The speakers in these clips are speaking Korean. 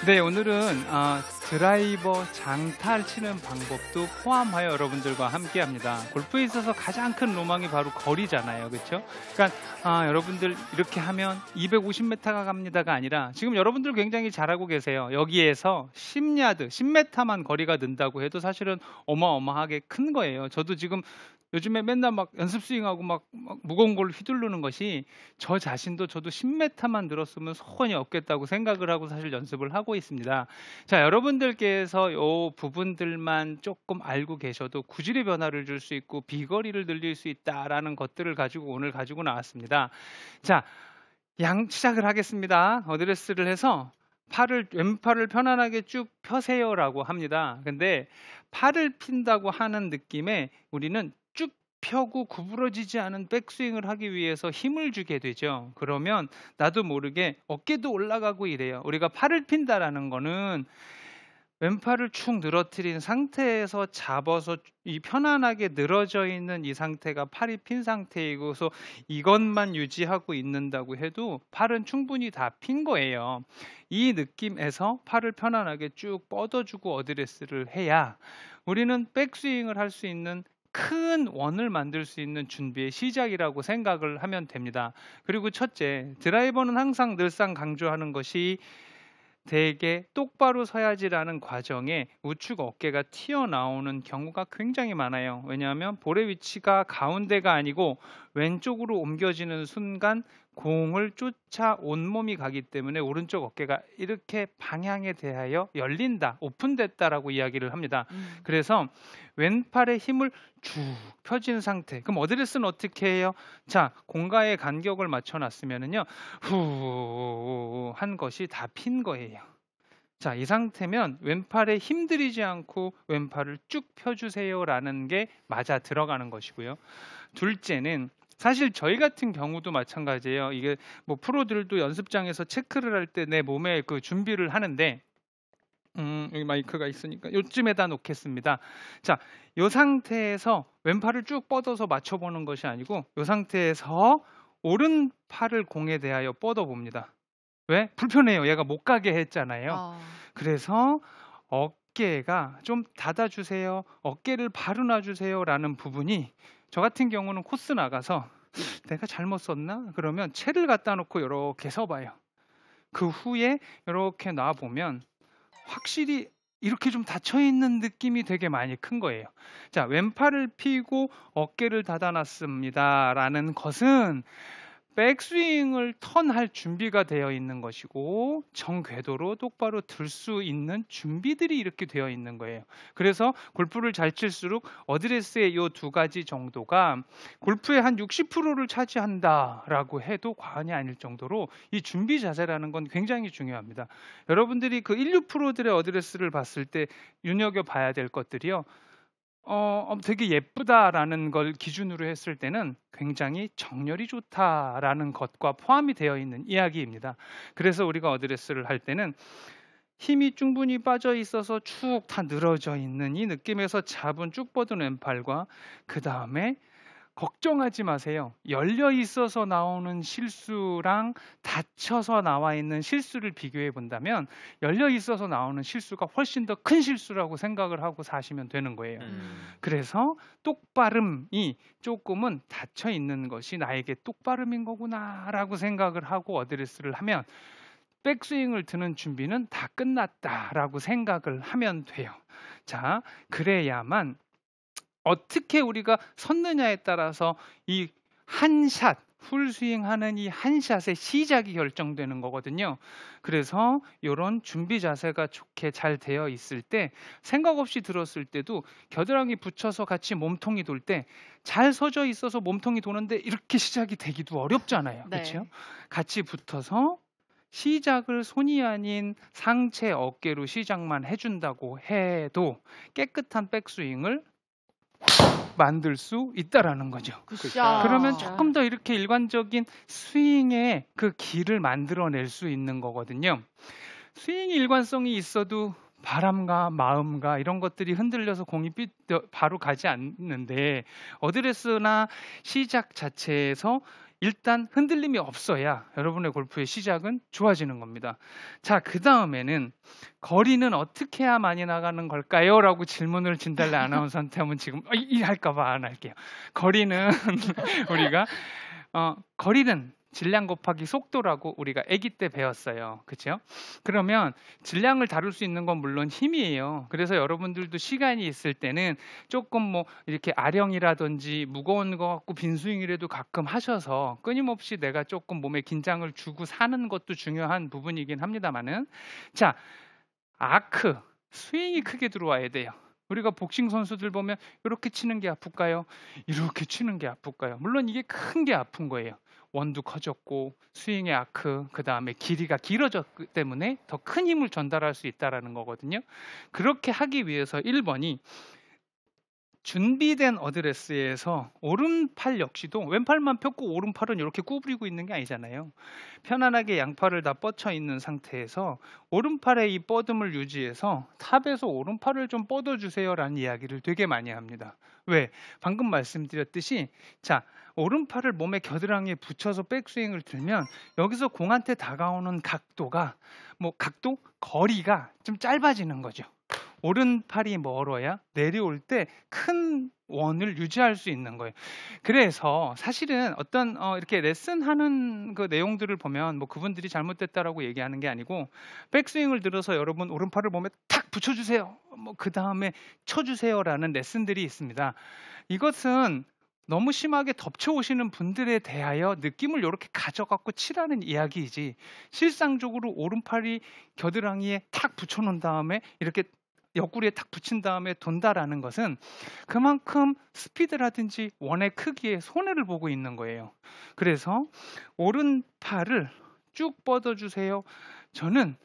네, 오늘은 드라이버 장타를 치는 방법도 포함하여 여러분들과 함께 합니다. 골프에 있어서 가장 큰 로망이 바로 거리잖아요. 그렇죠? 그러니까 여러분들 이렇게 하면 250m가 갑니다가 아니라 지금 여러분들 굉장히 잘하고 계세요. 여기에서 10야드, 10m만 거리가 는다고 해도 사실은 어마어마하게 큰 거예요. 저도 지금 요즘에 맨날 막 연습 스윙하고 막 무거운 걸 휘두르는 것이 저 자신도 저도 10m만 늘었으면 소원이 없겠다고 생각을 하고 사실 연습을 하고 있습니다. 자, 여러분들께서 요 부분들만 조금 알고 계셔도 구질의 변화를 줄 수 있고 비거리를 늘릴 수 있다라는 것들을 가지고 오늘 가지고 나왔습니다. 자, 시작을 하겠습니다. 어드레스를 해서 왼팔을 편안하게 쭉 펴세요라고 합니다. 근데 팔을 핀다고 하는 느낌에 우리는 쭉 펴고 구부러지지 않은 백스윙을 하기 위해서 힘을 주게 되죠. 그러면 나도 모르게 어깨도 올라가고 이래요. 우리가 팔을 핀다라는 거는 왼팔을 축 늘어뜨린 상태에서 잡아서 이 편안하게 늘어져 있는 이 상태가 팔이 핀 상태이고, 그래서 이것만 유지하고 있는다고 해도 팔은 충분히 다 핀 거예요. 이 느낌에서 팔을 편안하게 쭉 뻗어주고 어드레스를 해야 우리는 백스윙을 할 수 있는 큰 원을 만들 수 있는 준비의 시작이라고 생각을 하면 됩니다. 그리고 첫째, 드라이버는 항상 늘상 강조하는 것이 되게 똑바로 서야지라는 과정에 우측 어깨가 튀어나오는 경우가 굉장히 많아요. 왜냐하면 볼의 위치가 가운데가 아니고 왼쪽으로 옮겨지는 순간 공을 쫓아 온몸이 가기 때문에 오른쪽 어깨가 이렇게 방향에 대하여 열린다, 오픈됐다라고 이야기를 합니다. 그래서 왼팔에 힘을 쭉 펴진 상태. 그럼 어드레스는 어떻게 해요? 자, 공과의 간격을 맞춰놨으면은요, 후 한 것이 다 핀 거예요. 자, 이 상태면 왼팔에 힘들이지 않고 왼팔을 쭉 펴주세요라는 게 맞아 들어가는 것이고요. 둘째는 사실 저희 같은 경우도 마찬가지예요. 이게 뭐 프로들도 연습장에서 체크를 할 때 내 몸에 그 준비를 하는데 여기 마이크가 있으니까 요쯤에다 놓겠습니다. 자, 이 상태에서 왼팔을 쭉 뻗어서 맞춰보는 것이 아니고 이 상태에서 오른팔을 공에 대하여 뻗어봅니다. 왜? 불편해요. 얘가 못 가게 했잖아요. 그래서 어깨가 좀 닫아주세요. 어깨를 바로 놔주세요 라는 부분이 저 같은 경우는 코스 나가서 내가 잘못 썼나? 그러면 채를 갖다 놓고 이렇게 서봐요. 그 후에 이렇게 놔보면 확실히 이렇게 좀 닫혀있는 느낌이 되게 많이 큰 거예요. 자, 왼팔을 펴고 어깨를 닫아놨습니다 라는 것은 백스윙을 턴할 준비가 되어 있는 것이고 정궤도로 똑바로 들 수 있는 준비들이 이렇게 되어 있는 거예요. 그래서 골프를 잘 칠수록 어드레스의 이 두 가지 정도가 골프의 한 60%를 차지한다라고 해도 과언이 아닐 정도로 이 준비 자세라는 건 굉장히 중요합니다. 여러분들이 그 16 프로들의 어드레스를 봤을 때 눈여겨봐야 될 것들이요. 되게 예쁘다라는 걸 기준으로 했을 때는 굉장히 정렬이 좋다라는 것과 포함이 되어 있는 이야기입니다. 그래서 우리가 어드레스를 할 때는 힘이 충분히 빠져 있어서 축 다 늘어져 있는 이 느낌에서 잡은 쭉 뻗은 왼팔과 그 다음에 걱정하지 마세요. 열려 있어서 나오는 실수랑 닫혀서 나와 있는 실수를 비교해 본다면 열려 있어서 나오는 실수가 훨씬 더 큰 실수라고 생각을 하고 사시면 되는 거예요. 그래서 똑바름이 조금은 닫혀 있는 것이 나에게 똑바름인 거구나라고 생각을 하고 어드레스를 하면 백스윙을 드는 준비는 다 끝났다라고 생각을 하면 돼요. 자, 그래야만 어떻게 우리가 섰느냐에 따라서 이 한 샷, 풀스윙하는 이 한 샷의 시작이 결정되는 거거든요. 그래서 이런 준비 자세가 좋게 잘 되어 있을 때 생각 없이 들었을 때도 겨드랑이 붙여서 같이 몸통이 돌 때 잘 서져 있어서 몸통이 도는데 이렇게 시작이 되기도 어렵잖아요. 네. 그렇죠? 같이 붙어서 시작을 손이 아닌 상체 어깨로 시작만 해준다고 해도 깨끗한 백스윙을 만들 수 있다라는 거죠. 굿샷. 그러면 조금 더 이렇게 일관적인 스윙의 그 길을 만들어낼 수 있는 거거든요. 스윙 일관성이 있어도 바람과 마음과 이런 것들이 흔들려서 공이 바로 가지 않는데 어드레스나 시작 자체에서 일단 흔들림이 없어야 여러분의 골프의 시작은 좋아지는 겁니다. 자, 그 다음에는 거리는 어떻게 해야 많이 나가는 걸까요? 라고 질문을 진달래 아나운서한테 하면 지금 이 할까봐 안 할게요. 거리는 우리가 거리는 질량 곱하기 속도라고 우리가 아기 때 배웠어요. 그렇죠? 그러면 질량을 다룰 수 있는 건 물론 힘이에요. 그래서 여러분들도 시간이 있을 때는 조금 뭐 이렇게 아령이라든지 무거운 거 갖고 빈스윙이라도 가끔 하셔서 끊임없이 내가 조금 몸에 긴장을 주고 사는 것도 중요한 부분이긴 합니다만은, 자, 아크, 스윙이 크게 들어와야 돼요. 우리가 복싱 선수들 보면 이렇게 치는 게 아플까요? 이렇게 치는 게 아플까요? 물론 이게 큰 게 아픈 거예요. 원도 커졌고 스윙의 아크, 그 다음에 길이가 길어졌기 때문에 더 큰 힘을 전달할 수 있다는 거거든요. 그렇게 하기 위해서 1번이 준비된 어드레스에서 오른팔 역시도 왼팔만 폈고 오른팔은 이렇게 구부리고 있는 게 아니잖아요. 편안하게 양팔을 다 뻗쳐 있는 상태에서 오른팔의 이 뻗음을 유지해서 탑에서 오른팔을 좀 뻗어주세요 라는 이야기를 되게 많이 합니다. 왜? 방금 말씀드렸듯이, 자, 오른팔을 몸의 겨드랑이에 붙여서 백스윙을 들면 여기서 공한테 다가오는 각도가 거리가 좀 짧아지는 거죠. 오른팔이 멀어야 내려올 때 큰 원을 유지할 수 있는 거예요. 그래서 사실은 어떤 이렇게 레슨하는 그 내용들을 보면 뭐 그분들이 잘못됐다라고 얘기하는 게 아니고, 백스윙을 들어서 여러분 오른팔을 몸에 탁 붙여주세요, 뭐 그 다음에 쳐주세요라는 레슨들이 있습니다. 이것은 너무 심하게 덮쳐오시는 분들에 대하여 느낌을 이렇게 가져갖고 치라는 이야기이지, 실상적으로 오른팔이 겨드랑이에 탁 붙여놓은 다음에 이렇게 옆구리에 탁 붙인 다음에 돈다라는 것은 그만큼 스피드라든지 원의 크기에 손해를 보고 있는 거예요. 그래서 오른팔을 쭉 뻗어주세요. 저는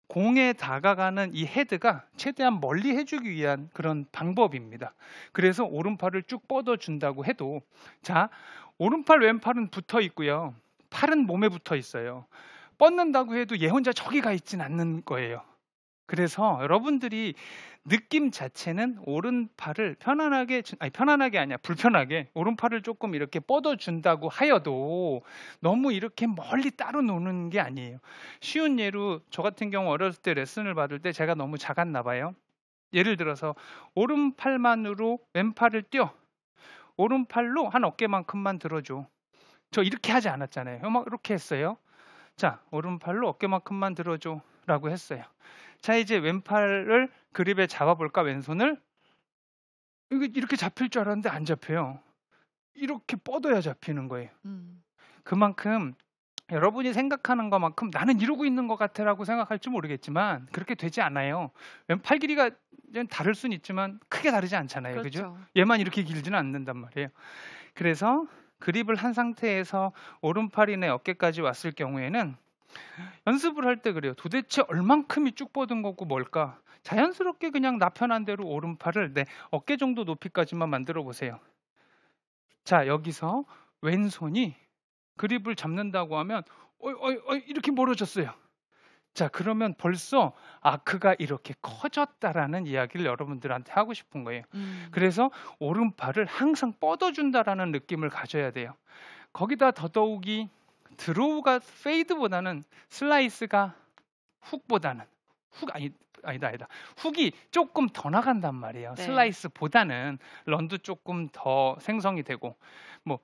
공에 다가가는 이 헤드가 최대한 멀리 해주기 위한 그런 방법입니다. 그래서 오른팔을 쭉 뻗어준다고 해도, 자, 오른팔 왼팔은 붙어 있고요, 팔은 몸에 붙어 있어요. 뻗는다고 해도 얘 혼자 저기 가 있진 않는 거예요. 그래서 여러분들이 느낌 자체는 오른팔을 편안하게 아니야, 불편하게 오른팔을 조금 이렇게 뻗어준다고 하여도 너무 이렇게 멀리 따로 노는 게 아니에요. 쉬운 예로 저 같은 경우 어렸을 때 레슨을 받을 때 제가 너무 작았나 봐요. 예를 들어서 오른팔만으로 왼팔을 띄워, 오른팔로 한 어깨만큼만 들어줘. 저 이렇게 하지 않았잖아요. 막 이렇게 했어요. 자, 오른팔로 어깨만큼만 들어줘 라고 했어요. 자, 이제 왼팔을 그립에 잡아볼까, 왼손을. 이렇게 잡힐 줄 알았는데 안 잡혀요. 이렇게 뻗어야 잡히는 거예요. 그만큼 여러분이 생각하는 것만큼 나는 이러고 있는 것 같아라고 생각할지 모르겠지만 그렇게 되지 않아요. 왼팔 길이가 다를 수는 있지만 크게 다르지 않잖아요. 그렇죠? 그죠? 얘만 이렇게 길지는 않는단 말이에요. 그래서 그립을 한 상태에서 오른팔이 내 어깨까지 왔을 경우에는 연습을 할 때 그래요. 도대체 얼만큼이 쭉 뻗은 거고 뭘까? 자연스럽게 그냥 나 편한 대로 오른팔을 내 어깨 정도 높이까지만 만들어 보세요. 자, 여기서 왼손이 그립을 잡는다고 하면 이렇게 멀어졌어요. 자, 그러면 벌써 아크가 이렇게 커졌다라는 이야기를 여러분들한테 하고 싶은 거예요. 그래서 오른팔을 항상 뻗어준다라는 느낌을 가져야 돼요. 거기다 더더욱이 드로우가 페이드보다는 슬라이스가 훅보다는 아니다. 훅이 조금 더 나간단 말이에요. 네. 슬라이스보다는 런도 조금 더 생성이 되고, 뭐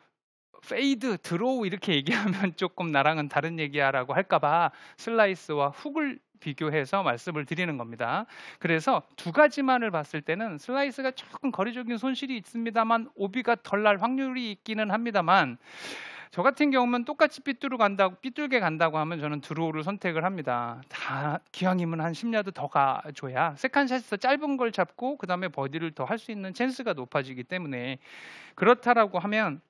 페이드, 드로우 이렇게 얘기하면 조금 나랑은 다른 얘기야라고 할까봐 슬라이스와 훅을 비교해서 말씀을 드리는 겁니다. 그래서 두 가지만을 봤을 때는 슬라이스가 조금 거리적인 손실이 있습니다만 오비가 덜 날 확률이 있기는 합니다만, 저 같은 경우는 똑같이 삐뚤게 간다고 하면 저는 드로우를 선택을 합니다. 다 기왕이면 한 10야드 더 가줘야 세컨샷에서 짧은 걸 잡고 그 다음에 버디를 더 할 수 있는 찬스가 높아지기 때문에, 그렇다라고 하면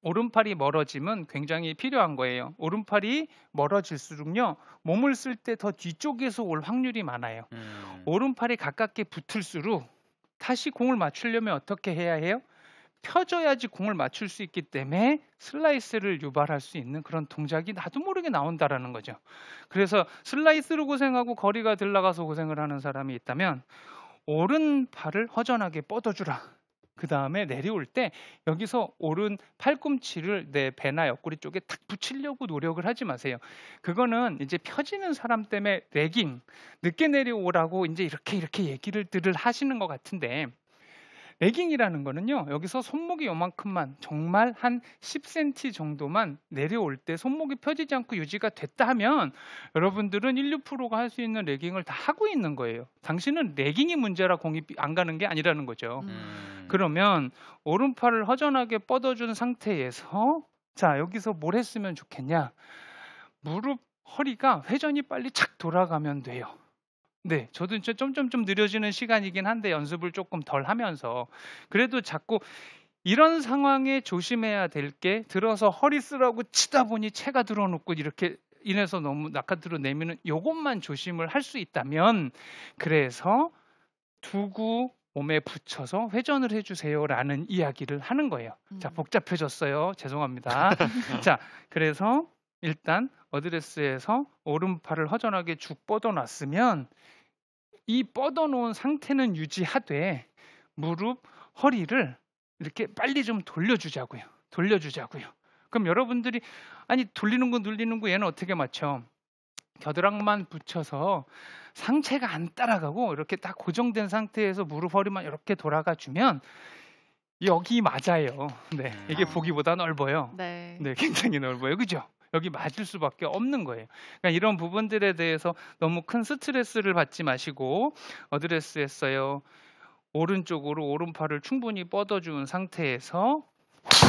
오른팔이 멀어짐은 굉장히 필요한 거예요. 오른팔이 멀어질수록요, 몸을 쓸 때 더 뒤쪽에서 올 확률이 많아요. 오른팔이 가깝게 붙을수록 다시 공을 맞추려면 어떻게 해야 해요? 펴줘야지 공을 맞출 수 있기 때문에 슬라이스를 유발할 수 있는 그런 동작이 나도 모르게 나온다라는 거죠. 그래서 슬라이스로 고생하고 거리가 덜 나가서 고생을 하는 사람이 있다면 오른팔을 허전하게 뻗어주라. 그 다음에 내려올 때 여기서 오른 팔꿈치를 내 배나 옆구리 쪽에 탁 붙이려고 노력을 하지 마세요. 그거는 이제 펴지는 사람 때문에 레깅, 늦게 내려오라고 이제 이렇게 얘기를 하시는 것 같은데, 레깅이라는 거는요, 여기서 손목이 요만큼만, 정말 한 10cm 정도만 내려올 때 손목이 펴지지 않고 유지가 됐다 하면 여러분들은 16%가 할 수 있는 레깅을 다 하고 있는 거예요. 당신은 레깅이 문제라 공이 안 가는 게 아니라는 거죠. 그러면 오른팔을 허전하게 뻗어준 상태에서, 자, 여기서 뭘 했으면 좋겠냐? 무릎, 허리가 회전이 빨리 착 돌아가면 돼요. 네, 저도 이제 좀 느려지는 시간이긴 한데 연습을 조금 덜 하면서, 그래도 자꾸 이런 상황에 조심해야 될 게, 들어서 허리 쓰라고 치다 보니 채가 들어놓고 이렇게 인해서 너무 낙하들어 내미는 요것만 조심을 할 수 있다면, 그래서 두고 몸에 붙여서 회전을 해주세요라는 이야기를 하는 거예요. 자, 복잡해졌어요. 죄송합니다. 자, 그래서 일단 어드레스에서 오른팔을 허전하게 죽 뻗어놨으면 이 뻗어놓은 상태는 유지하되 무릎, 허리를 이렇게 빨리 좀 돌려주자고요. 그럼 여러분들이 아니 돌리는 거 눌리는 거 얘는 어떻게 맞춰? 겨드랑이만 붙여서 상체가 안 따라가고 이렇게 딱 고정된 상태에서 무릎, 허리만 이렇게 돌아가 주면 여기 맞아요. 네, 이게 보기보다 넓어요. 네. 네, 굉장히 넓어요. 그죠? 여기 맞을 수밖에 없는 거예요. 그러니까 이런 부분들에 대해서 너무 큰 스트레스를 받지 마시고, 어드레스 했어요. 오른쪽으로 오른팔을 충분히 뻗어준 상태에서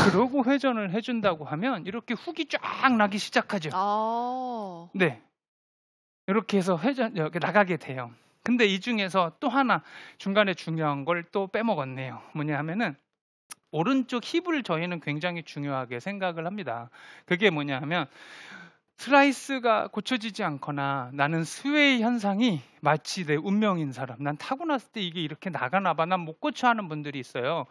그러고 회전을 해준다고 하면 이렇게 훅이 쫙 나기 시작하죠. 네, 이렇게 해서 회전 이렇게 나가게 돼요. 근데 이 중에서 또 하나 중간에 중요한 걸 또 빼먹었네요. 뭐냐 하면은 오른쪽 힙을 저희는 굉장히 중요하게 생각을 합니다. 그게 뭐냐 하면, 슬라이스가 고쳐지지 않거나 나는 스웨이 현상이 마치 내 운명인 사람, 난 타고났을 때 이게 이렇게 나가나 봐, 난 못 고쳐 하는 분들이 있어요.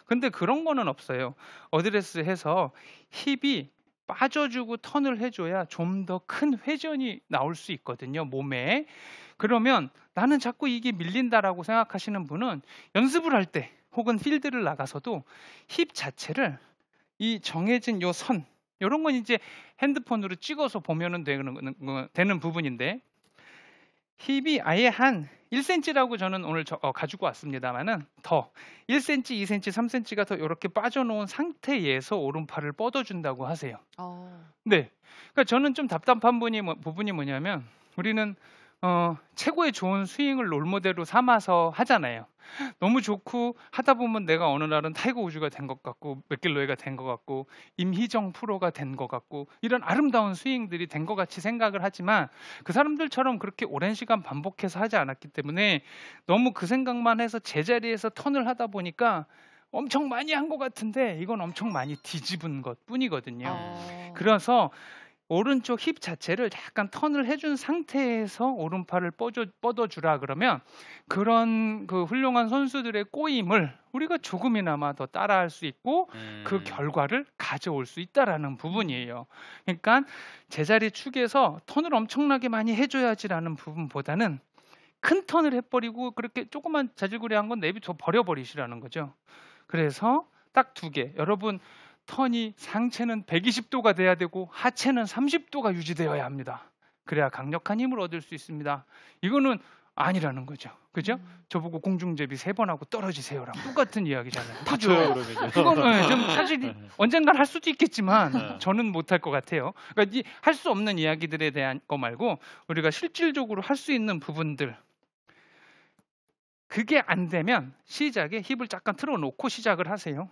근데 그런 거는 없어요. 어드레스 해서 힙이 빠져주고 턴을 해줘야 좀 더 큰 회전이 나올 수 있거든요, 몸에. 그러면 나는 자꾸 이게 밀린다라고 생각하시는 분은 연습을 할 때 혹은 필드를 나가서도 힙 자체를, 이 정해진 요 선, 이런 건 이제 핸드폰으로 찍어서 보면은 되는 부분인데, 힙이 아예 한 1cm라고 저는 오늘 가지고 왔습니다만은 더 1cm, 2cm, 3cm가 더 이렇게 빠져놓은 상태에서 오른팔을 뻗어준다고 하세요. 네, 그러니까 저는 좀 답답한 부분이 뭐냐면, 우리는 최고의 좋은 스윙을 롤모델로 삼아서 하잖아요. 너무 좋고 하다 보면 내가 어느 날은 타이거 우즈가 된 것 같고, 맥길로이가 된 것 같고, 임희정 프로가 된 것 같고, 이런 아름다운 스윙들이 된 것 같이 생각을 하지만 그 사람들처럼 그렇게 오랜 시간 반복해서 하지 않았기 때문에 너무 그 생각만 해서 제자리에서 턴을 하다 보니까 엄청 많이 한 것 같은데 이건 엄청 많이 뒤집은 것 뿐이거든요. 그래서 오른쪽 힙 자체를 약간 턴을 해준 상태에서 오른팔을 뻗어주라 그러면, 그런 그 훌륭한 선수들의 꼬임을 우리가 조금이나마 더 따라할 수 있고 그 결과를 가져올 수 있다라는 부분이에요. 그러니까 제자리 축에서 턴을 엄청나게 많이 해줘야지라는 부분보다는 큰 턴을 해버리고 그렇게 조그만 자질구레한 건 내비둬 버려버리시라는 거죠. 그래서 딱 두 개, 여러분 턴이 상체는 120도가 돼야 되고 하체는 30도가 유지되어야 합니다. 그래야 강력한 힘을 얻을 수 있습니다. 이거는 아니라는 거죠. 그죠? 저보고 공중제비 3번 하고 떨어지세요랑 똑같은 이야기잖아요. 그렇죠. 그거는 좀 사실 언젠간 할 수도 있겠지만 저는 못할 것 같아요. 그러니까 할 수 없는 이야기들에 대한 거 말고 우리가 실질적으로 할 수 있는 부분들, 그게 안 되면 시작에 힙을 잠깐 틀어놓고 시작을 하세요.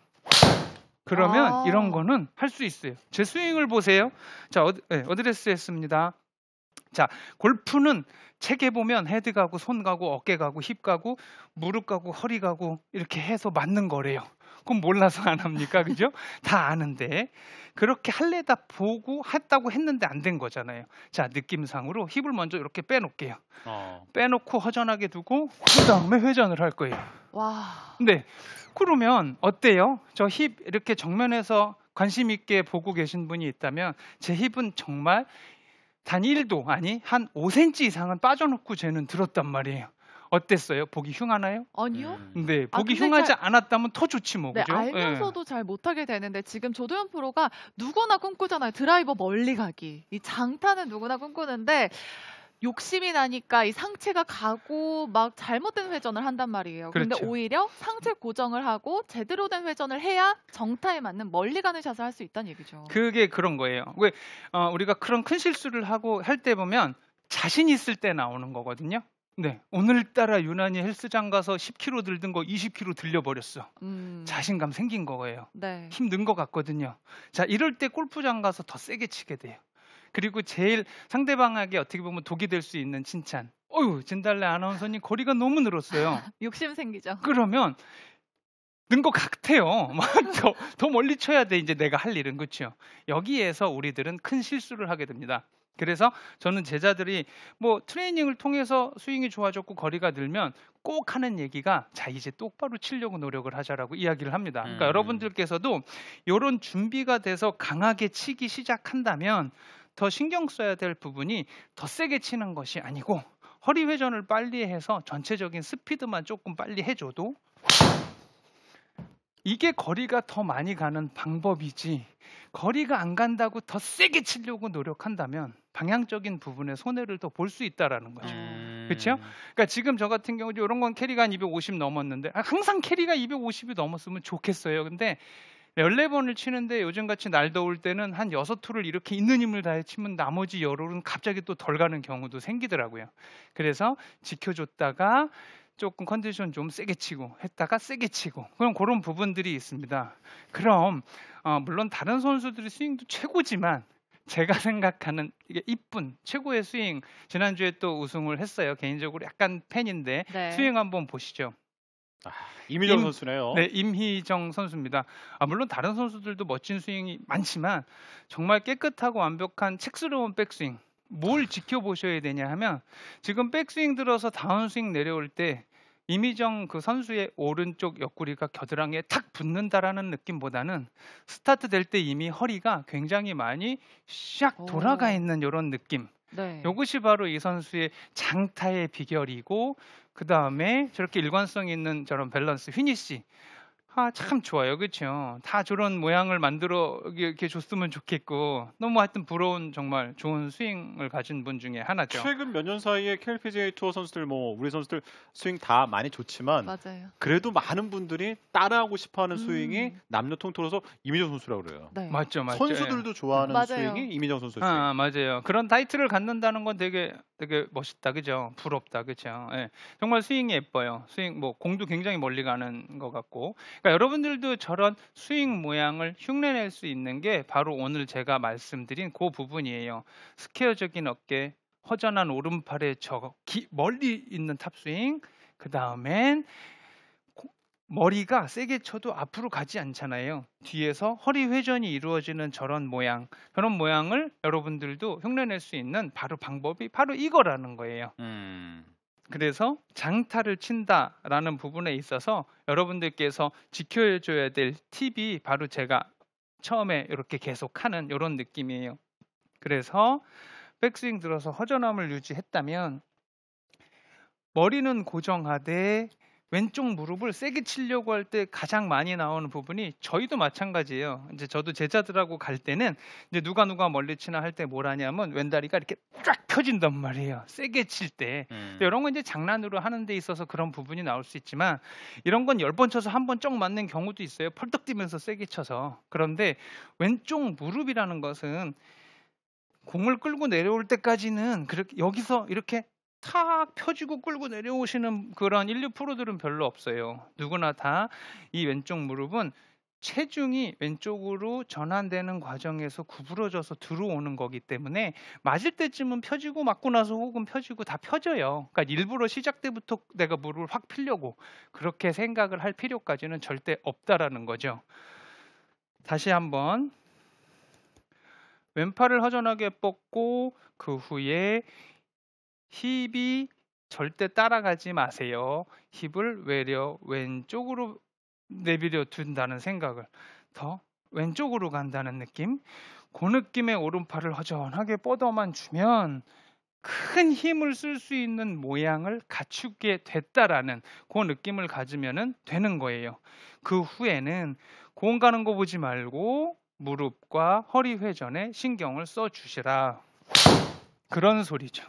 그러면 이런 거는 할 수 있어요. 제 스윙을 보세요. 자, 어드레스 했습니다. 자, 골프는 책에 보면 헤드 가고 손 가고 어깨 가고 힙 가고 무릎 가고 허리 가고 이렇게 해서 맞는 거래요. 그럼 몰라서 안 합니까? 그죠? 다 아는데 그렇게 할래다 보고 했다고 했는데 안 된 거잖아요. 자, 느낌상으로 힙을 먼저 이렇게 빼놓을게요. 빼놓고 허전하게 두고 그 다음에 회전을 할 거예요. 와. 네. 그러면 어때요? 저 힙 이렇게 정면에서 관심 있게 보고 계신 분이 있다면 제 힙은 정말 단 1도 아니 한 5cm 이상은 빠져놓고 쟤는 들었단 말이에요. 어땠어요? 보기 흉하나요? 아니요. 네, 아, 보기 근데 흉하지 않았다면 더 좋지 뭐, 네, 그죠? 예. 알면서도 잘 못하게 되는데 지금 조도현 프로가 누구나 꿈꾸잖아요. 드라이버 멀리 가기. 이 장타는 누구나 꿈꾸는데 욕심이 나니까 이 상체가 가고 막 잘못된 회전을 한단 말이에요. 근데 그렇죠. 오히려 상체 고정을 하고 제대로 된 회전을 해야 정타에 맞는 멀리 가는 샷을 할 수 있다는 얘기죠. 그게 그런 거예요. 왜 우리가 그런 큰 실수를 하고 할 때 보면 자신 있을 때 나오는 거거든요. 네, 오늘따라 유난히 헬스장 가서 10kg 들던 거 20kg 들려버렸어. 자신감 생긴 거예요. 네. 힘든 것 같거든요. 자, 이럴 때 골프장 가서 더 세게 치게 돼요. 그리고 제일 상대방에게 어떻게 보면 독이 될 수 있는 칭찬. 어휴, 진달래 아나운서님 거리가 너무 늘었어요. 욕심 생기죠. 그러면 는 것 같아요. 막 더 멀리 쳐야 돼. 이제 내가 할 일은 그렇죠. 여기에서 우리들은 큰 실수를 하게 됩니다. 그래서 저는 제자들이 뭐 트레이닝을 통해서 스윙이 좋아졌고 거리가 늘면 꼭 하는 얘기가 자 이제 똑바로 치려고 노력을 하자라고 이야기를 합니다. 그러니까 여러분들께서도 이런 준비가 돼서 강하게 치기 시작한다면 더 신경 써야 될 부분이 더 세게 치는 것이 아니고 허리 회전을 빨리 해서 전체적인 스피드만 조금 빨리 해줘도 이게 거리가 더 많이 가는 방법이지 거리가 안 간다고 더 세게 치려고 노력한다면 방향적인 부분에 손해를 더 볼 수 있다라는 거죠. 그렇죠? 그러니까 지금 저 같은 경우 이런 건 캐리가 한 250 넘었는데 항상 캐리가 250이 넘었으면 좋겠어요. 근데 14번을 치는데 요즘같이 날 더울 때는 한 6툴을 이렇게 있는 힘을 다해 치면 나머지 열홀은 갑자기 또 덜 가는 경우도 생기더라고요. 그래서 지켜줬다가 조금 컨디션 좀 세게 치고 했다가 세게 치고 그런 부분들이 있습니다. 그럼 물론 다른 선수들의 스윙도 최고지만 제가 생각하는 이게 이쁜 최고의 스윙 지난주에 또 우승을 했어요. 개인적으로 약간 팬인데 네. 스윙 한번 보시죠. 임희정 선수네요. 네, 임희정 선수입니다. 물론 다른 선수들도 멋진 스윙이 많지만 정말 깨끗하고 완벽한 책스러운 백스윙. 뭘 지켜보셔야 되냐 하면 지금 백스윙 들어서 다운스윙 내려올 때 임희정 그 선수의 오른쪽 옆구리가 겨드랑이에 탁 붙는다라는 느낌보다는 스타트 될 때 이미 허리가 굉장히 많이 샥 돌아가 있는 이런 느낌. 네. 이것이 바로 이 선수의 장타의 비결이고 그 다음에 저렇게 일관성 있는 저런 밸런스 휘니시 참 좋아요. 그렇죠? 다 저런 모양을 만들어 이렇게 줬으면 좋겠고 너무 하여튼 부러운 정말 좋은 스윙을 가진 분 중에 하나죠. 최근 몇 년 사이에 KLPGA 투어 선수들 뭐 우리 선수들 스윙 다 많이 좋지만 맞아요. 그래도 많은 분들이 따라하고 싶어하는 스윙이 남녀 통틀어서 임희정 선수라고 그래요. 네. 맞죠. 선수들도 좋아하는 맞아요. 스윙이 임희정 선수 스윙. 맞아요. 그런 타이틀을 갖는다는 건 되게 멋있다, 그죠? 부럽다, 그죠? 예. 정말 스윙이 예뻐요. 스윙 뭐 공도 굉장히 멀리 가는 것 같고. 그러니까 여러분들도 저런 스윙 모양을 흉내낼 수 있는 게 바로 오늘 제가 말씀드린 그 부분이에요. 스퀘어적인 어깨, 허전한 오른팔의 멀리 있는 탑스윙, 그 다음엔 머리가 세게 쳐도 앞으로 가지 않잖아요. 뒤에서 허리 회전이 이루어지는 저런 모양을 여러분들도 흉내낼 수 있는 바로 방법이 바로 이거라는 거예요. 그래서 장타를 친다라는 부분에 있어서 여러분들께서 지켜줘야 될 팁이 바로 제가 처음에 이렇게 계속하는 이런 느낌이에요. 그래서 백스윙 들어서 허전함을 유지했다면 머리는 고정하되 왼쪽 무릎을 세게 치려고 할 때 가장 많이 나오는 부분이 저희도 마찬가지예요. 이제 저도 제자들하고 갈 때는 이제 누가 멀리 치나 할 때 뭘 하냐면 왼다리가 이렇게 쫙 펴진단 말이에요. 세게 칠 때. 이런 건 이제 장난으로 하는 데 있어서 그런 부분이 나올 수 있지만 이런 건 10번 쳐서 한 번 쩍 맞는 경우도 있어요. 펄떡 뛰면서 세게 쳐서. 그런데 왼쪽 무릎이라는 것은 공을 끌고 내려올 때까지는 그렇게 여기서 이렇게 탁 펴지고 끌고 내려오시는 그런 인류 프로들은 별로 없어요. 누구나 다 이 왼쪽 무릎은 체중이 왼쪽으로 전환되는 과정에서 구부러져서 들어오는 거기 때문에 맞을 때쯤은 펴지고 맞고 나서 혹은 펴지고 다 펴져요. 그러니까 일부러 시작 때부터 내가 무릎을 확 펴려고 그렇게 생각을 할 필요까지는 절대 없다라는 거죠. 다시 한번 왼팔을 허전하게 뻗고 그 후에 힙이 절대 따라가지 마세요. 힙을 외려 왼쪽으로 내비려 둔다는 생각을 더 왼쪽으로 간다는 느낌. 그 느낌의 오른팔을 허전하게 뻗어만 주면 큰 힘을 쓸 수 있는 모양을 갖추게 됐다라는 그 느낌을 가지면 되는 거예요. 그 후에는 공 가는 거 보지 말고 무릎과 허리 회전에 신경을 써 주시라. 그런 소리죠.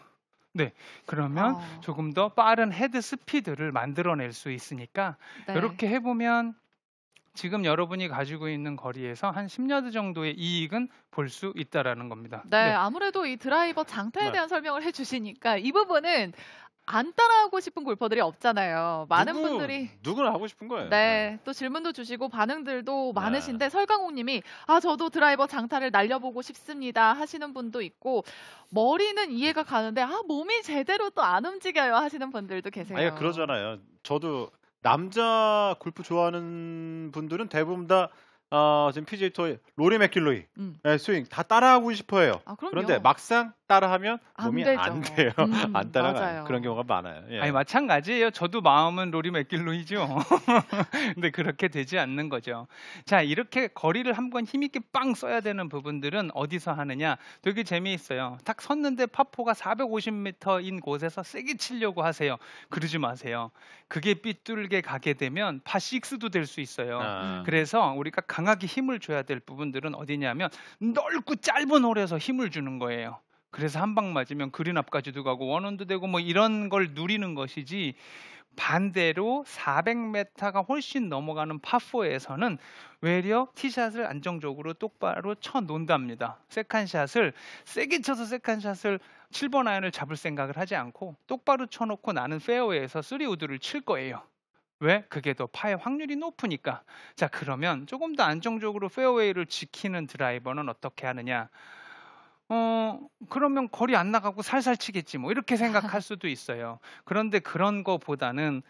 네, 그러면 조금 더 빠른 헤드 스피드를 만들어낼 수 있으니까 네. 이렇게 해보면 지금 여러분이 가지고 있는 거리에서 한 10야드 정도의 이익은 볼 수 있다라는 겁니다. 네, 아무래도 이 드라이버 장타에 네. 대한 설명을 해주시니까 이 부분은 안 따라하고 싶은 골퍼들이 없잖아요. 많은 분들이 누구나 하고 싶은 거예요. 네, 또 질문도 주시고 반응들도 네. 많으신데 설강욱님이 저도 드라이버 장타를 날려보고 싶습니다 하시는 분도 있고 머리는 이해가 가는데 몸이 제대로 또 안 움직여요 하시는 분들도 계세요. 아니 그러잖아요. 저도 남자 골프 좋아하는 분들은 대부분 다 지금 PGA 투어의 로리 맥길로이 스윙 다 따라하고 싶어해요. 그럼요. 그런데 막상 따라하면 안 몸이 되죠. 안 돼요. 안 따라가요. 맞아요. 그런 경우가 많아요. 예. 아니 마찬가지예요. 저도 마음은 로리 맥길로이죠. 근데 그렇게 되지 않는 거죠. 자, 이렇게 거리를 한번 힘있게 빵 써야 되는 부분들은 어디서 하느냐? 되게 재미있어요. 딱 섰는데 파포가 450m인 곳에서 세게 치려고 하세요. 그러지 마세요. 그게 삐뚤게 가게 되면 파6도 될 수 있어요. 그래서 우리가 강하게 힘을 줘야 될 부분들은 어디냐면 넓고 짧은 홀에서 힘을 주는 거예요. 그래서 한 방 맞으면 그린 앞까지도 가고 원원도 되고 뭐 이런 걸 누리는 것이지, 반대로 400m가 훨씬 넘어가는 파4에서는 외려 티샷을 안정적으로 똑바로 쳐 놓는답니다. 세컨샷을 세게 쳐서 세컨샷을 7번 아이언을 잡을 생각을 하지 않고 똑바로 쳐놓고 나는 페어웨이에서 3우드를 칠 거예요. 왜? 그게 더 파의 확률이 높으니까. 자, 그러면 조금 더 안정적으로 페어웨이를 지키는 드라이버는 어떻게 하느냐? 그러면 거리 안 나가고 살살 치겠지 뭐 이렇게 생각할 수도 있어요. 그런데 그런 거보다는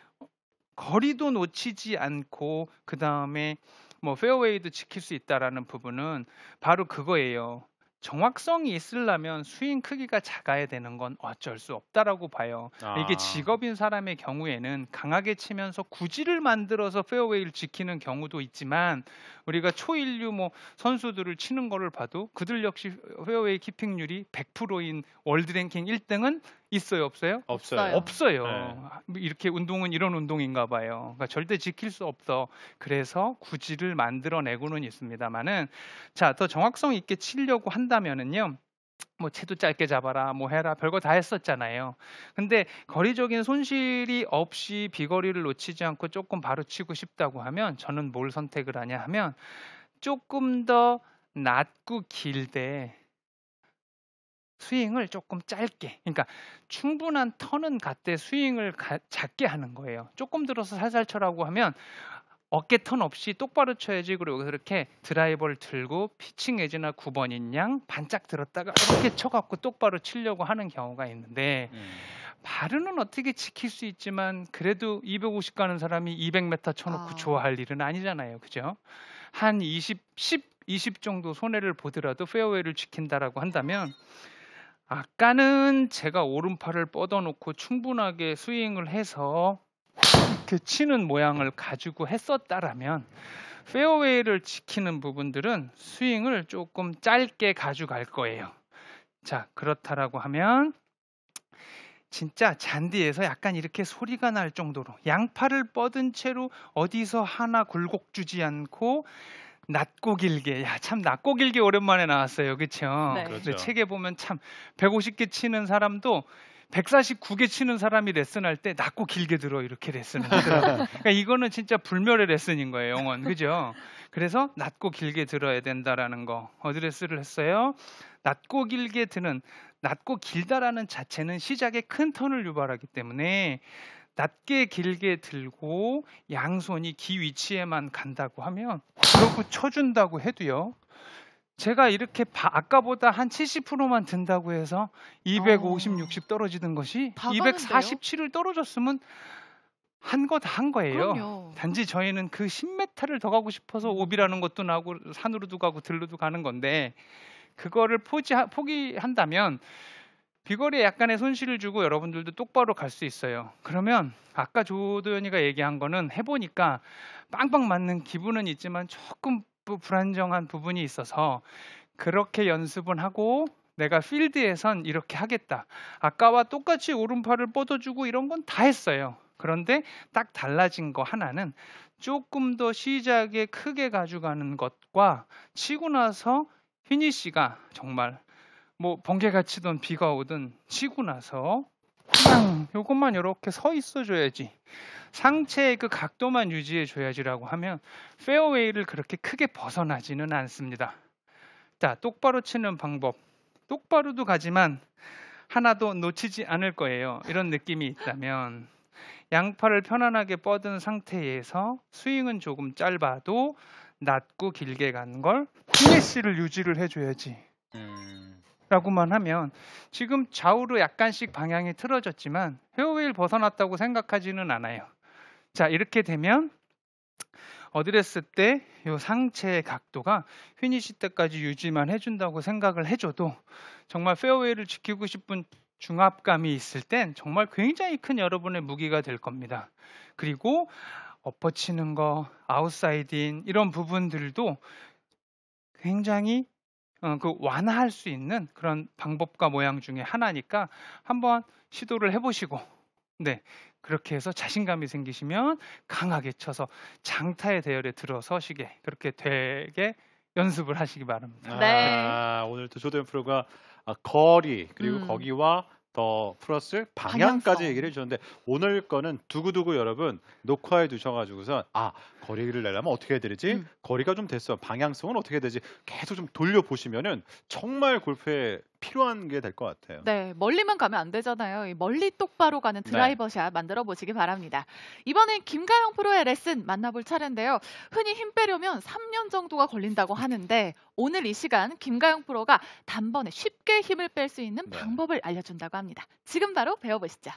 거리도 놓치지 않고 그 다음에 뭐 페어웨이도 지킬 수 있다라는 부분은 바로 그거예요. 정확성이 있으려면 스윙 크기가 작아야 되는 건 어쩔 수 없다라고 봐요. 이게 직업인 사람의 경우에는 강하게 치면서 구질을 만들어서 페어웨이를 지키는 경우도 있지만, 우리가 초인류 뭐 선수들을 치는 거를 봐도 그들 역시 페어웨이 키핑률이 100%인 월드 랭킹 1등은 있어요, 없어요? 없어요. 없어요. 네. 이렇게 운동은 이런 운동인가 봐요. 그러니까 절대 지킬 수 없어. 그래서 구질을 만들어내고는 있습니다만은, 자, 더 정확성 있게 치려고 한다면은요, 뭐 채도 짧게 잡아라, 뭐 해라, 별거 다 했었잖아요. 근데 거리적인 손실이 없이 비거리를 놓치지 않고 조금 바로 치고 싶다고 하면 저는 뭘 선택을 하냐 하면 조금 더 낮고 길되 스윙을 조금 짧게, 그러니까 충분한 턴은 갖되 스윙을 작게 하는 거예요. 조금 들어서 살살 쳐라고 하면 어깨 턴 없이 똑바로 쳐야지. 그리고 그렇게 드라이버를 들고 피칭 웨지나 9번인 양 반짝 들었다가 이렇게 쳐갖고 똑바로 치려고 하는 경우가 있는데, 발은 어떻게 지킬 수 있지만 그래도 250 가는 사람이 200m 쳐놓고 좋아할 일은 아니잖아요. 그죠? 한 20 정도 손해를 보더라도 페어웨이를 지킨다라고 한다면, 아까는 제가 오른팔을 뻗어놓고 충분하게 스윙을 해서 이렇게 치는 모양을 가지고 했었다라면 페어웨이를 지키는 부분들은 스윙을 조금 짧게 가져갈 거예요. 자, 그렇다라고 하면 진짜 잔디에서 약간 이렇게 소리가 날 정도로 양팔을 뻗은 채로 어디서 하나 굴곡 주지 않고 낮고 길게, 참 낮고 길게 오랜만에 나왔어요. 그렇죠? 네. 그렇죠. 책에 보면 참 150개 치는 사람도 149개 치는 사람이 레슨할 때 낮고 길게 들어 이렇게 레슨을 하더라고요. 그러니까 이거는 진짜 불멸의 레슨인 거예요, 영원. 그죠? 그래서 낮고 길게 들어야 된다라는 거 어드레스를 했어요. 낮고 길게 드는, 낮고 길다라는 자체는 시작에 큰 턴을 유발하기 때문에 낮게 길게 들고 양손이 기 위치에만 간다고 하면 그러고 쳐준다고 해도요, 제가 이렇게 아까보다 한 70%만 든다고 해서 250, 60 떨어지는 것이 다 247을 떨어졌으면 한 거 다 한 거예요. 그럼요. 단지 저희는 그 10m를 더 가고 싶어서 오비라는 것도 나고 산으로도 가고 들로도 가는 건데, 그거를 포기한다면 비거리에 약간의 손실을 주고 여러분들도 똑바로 갈 수 있어요. 그러면 아까 조도현이가 얘기한 거는 해보니까 빵빵 맞는 기분은 있지만 조금 불안정한 부분이 있어서 그렇게 연습은 하고 내가 필드에선 이렇게 하겠다. 아까와 똑같이 오른팔을 뻗어주고 이런 건 다 했어요. 그런데 딱 달라진 거 하나는 조금 더 시작에 크게 가져가는 것과 치고 나서 피니시가 정말 뭐 번개가 치든 비가 오든 치고 나서 그냥 요것만 이렇게 서 있어 줘야지. 상체의 그 각도만 유지해 줘야지라고 하면 페어웨이를 그렇게 크게 벗어나지는 않습니다. 자, 똑바로 치는 방법. 똑바로도 가지만 하나도 놓치지 않을 거예요. 이런 느낌이 있다면 양팔을 편안하게 뻗은 상태에서 스윙은 조금 짧아도 낮고 길게 간 걸 피니시를 유지를 해줘야지. 라고만 하면 지금 좌우로 약간씩 방향이 틀어졌지만 페어웨이를 벗어났다고 생각하지는 않아요. 자, 이렇게 되면 어드레스 때 이 상체의 각도가 피니시 때까지 유지만 해준다고 생각을 해줘도 정말 페어웨이를 지키고 싶은 중압감이 있을 땐 정말 굉장히 큰 여러분의 무기가 될 겁니다. 그리고 엎어치는 거, 아웃사이드인 이런 부분들도 굉장히 완화할 수 있는 그런 방법과 모양 중에 하나니까 한번 시도를 해보시고 네, 그렇게 해서 자신감이 생기시면 강하게 쳐서 장타의 대열에 들어서시게 그렇게 되게 연습을 하시기 바랍니다. 네. 오늘 또 조대현 프로가 거리 그리고 거기와 더 플러스 방향까지 방향성. 얘기를 해주셨는데 오늘 거는 두고두고 여러분 녹화해 두셔가지고서 거리를 내려면 어떻게 해야 되지? 거리가 좀 됐어. 방향성은 어떻게 해야 되지? 계속 좀 돌려보시면은 정말 골프에 필요한 게 될 것 같아요. 네, 멀리만 가면 안 되잖아요. 이 멀리 똑바로 가는 드라이버샷 만들어 보시기 바랍니다. 이번엔 김가영 프로의 레슨 만나볼 차례인데요. 흔히 힘 빼려면 3년 정도가 걸린다고 하는데 오늘 이 시간 김가영 프로가 단번에 쉽게 힘을 뺄 수 있는 방법을 알려준다고 합니다. 지금 바로 배워보시죠.